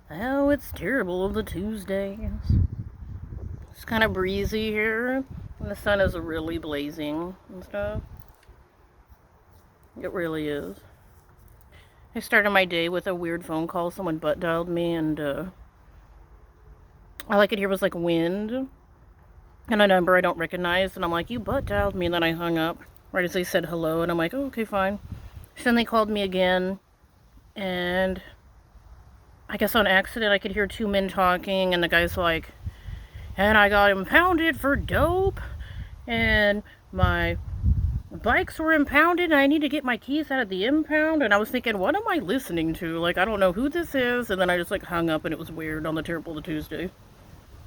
Oh, it's terrible of the Tuesdays. It's kind of breezy here, and the sun is really blazing and stuff. It really is. I started my day with a weird phone call. Someone butt dialed me, and all I could hear was like wind and a number I don't recognize. And I'm like, you butt dialed me. And then I hung up right as they said hello. And I'm like, oh, okay, fine. So then they called me again, and I guess on accident I could hear two men talking, and the guy's like, and I got impounded for dope, and my bikes were impounded, and I need to get my keys out of the impound. And I was thinking, what am I listening to? Like, I don't know who this is. And then I just like hung up, and it was weird on the Terrible Tuesday.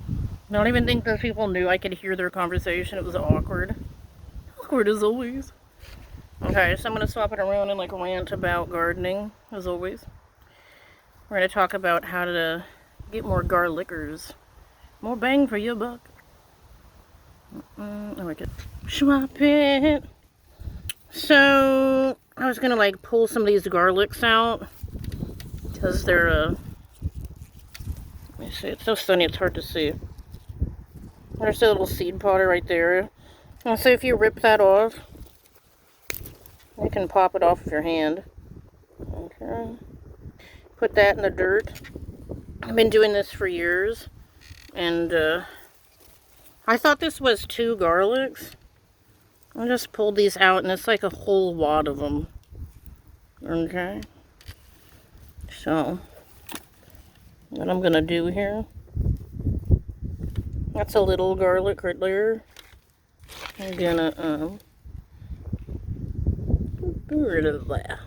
I don't even think those people knew I could hear their conversation. It was awkward. Awkward as always. Okay, so I'm going to swap it around and like rant about gardening, as always. We're going to talk about how to get more garlickers. More bang for your buck. I like it. Swap it. So, I was going to like pull some of these garlics out. Because they're, let me see, it's so sunny it's hard to see. There's a little seed podder right there. And so if you rip that off, you can pop it off with your hand. Okay. Put that in the dirt. I've been doing this for years. And I thought this was 2 garlics. I just pulled these out, and it's like a whole wad of them. Okay. So, what I'm going to do here. That's a little garlic right there. I'm going to get rid of that.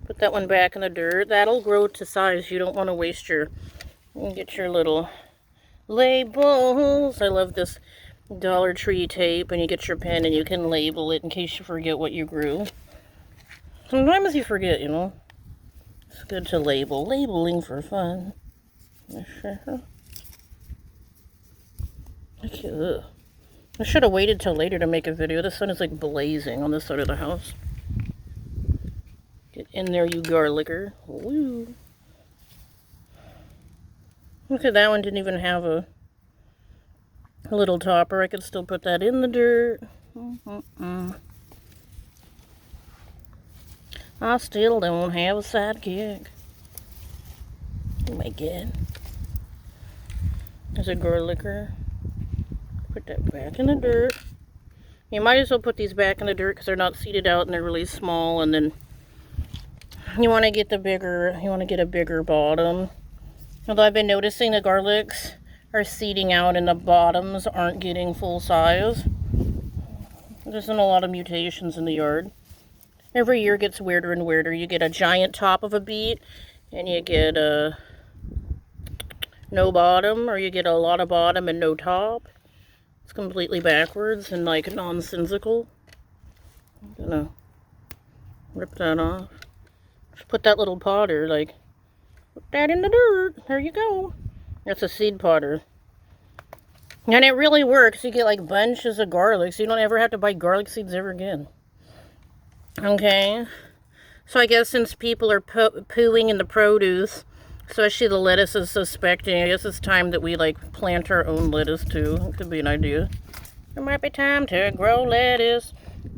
Put that one back in the dirt. That'll grow to size. You don't want to waste your... Get your little labels. I love this Dollar Tree tape, and you get your pen and you can label it in case you forget what you grew. Sometimes you forget, you know. It's good to label. Labeling for fun. Ugh. I should have waited till later to make a video. The sun is like blazing on this side of the house. Get in there, you garlicker. Woo. Look at that one, didn't even have a little topper. I could still put that in the dirt. I still don't have a sidekick. Oh my god. There's a garlicker. Put that back in the dirt. You might as well put these back in the dirt because they're not seeded out and they're really small. And then you want to get a bigger bottom. Although I've been noticing the garlics are seeding out and the bottoms aren't getting full size. There's been a lot of mutations in the yard. Every year gets weirder and weirder. You get a giant top of a beet, and you get no bottom, or you get a lot of bottom and no top. It's completely backwards and like nonsensical. I'm gonna rip that off. Just put that little podder, like, put that in the dirt. There you go. That's a seed podder. And it really works. You get like bunches of garlic, so you don't ever have to buy garlic seeds ever again. Okay. So I guess since people are pooing in the produce, especially the lettuce is suspecting, I guess it's time that we like plant our own lettuce too. It could be an idea. It might be time to grow lettuce.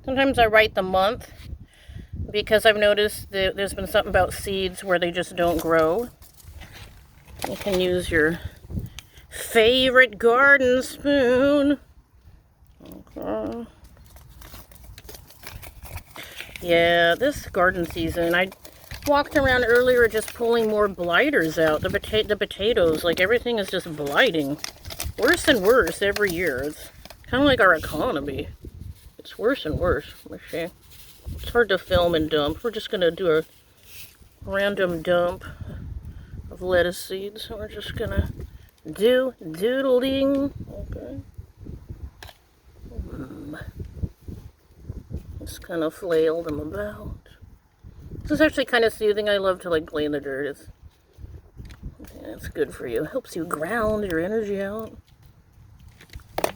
Sometimes I write the month because I've noticed that there's been something about seeds where they just don't grow. You can use your favorite garden spoon. Okay. Yeah, this garden season, I walked around earlier just pulling more blighters out. The potatoes, like everything is just blighting. Worse and worse every year. It's kind of like our economy. It's worse and worse. Let's see. It's hard to film and dump. We're just going to do a random dump of lettuce seeds. So we're just going to do doodling. Okay. Just kind of flail them about. This is actually kind of soothing. I love to like play in the dirt. It's good for you. Helps you ground your energy out.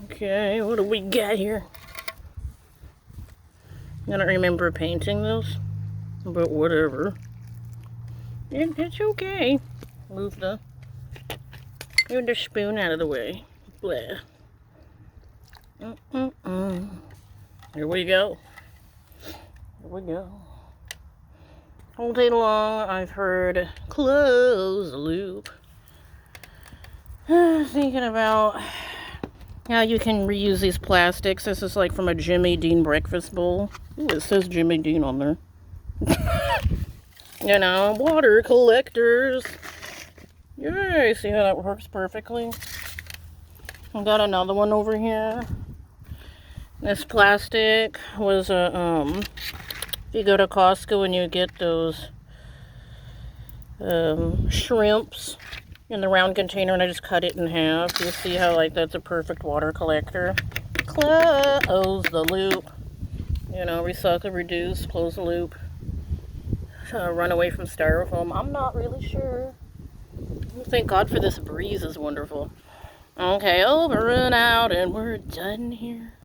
Okay, what do we got here? I don't remember painting this, but whatever. It's okay. Move the Move the spoon out of the way. Blah. Here we go. Here we go. All day long, I've heard close the loop. Thinking about how you can reuse these plastics. This is like from a Jimmy Dean breakfast bowl. Ooh, it says Jimmy Dean on there. You know, water collectors. Yay, see how that works perfectly? I got another one over here. This plastic was a, if you go to Costco and you get those shrimps in the round container, and I just cut it in half. You see how like that's a perfect water collector. Close the loop. You know, recycle, reduce, close the loop. Run away from styrofoam. I'm not really sure. Thank God for this breeze, is wonderful. Okay, over and out, and we're done here.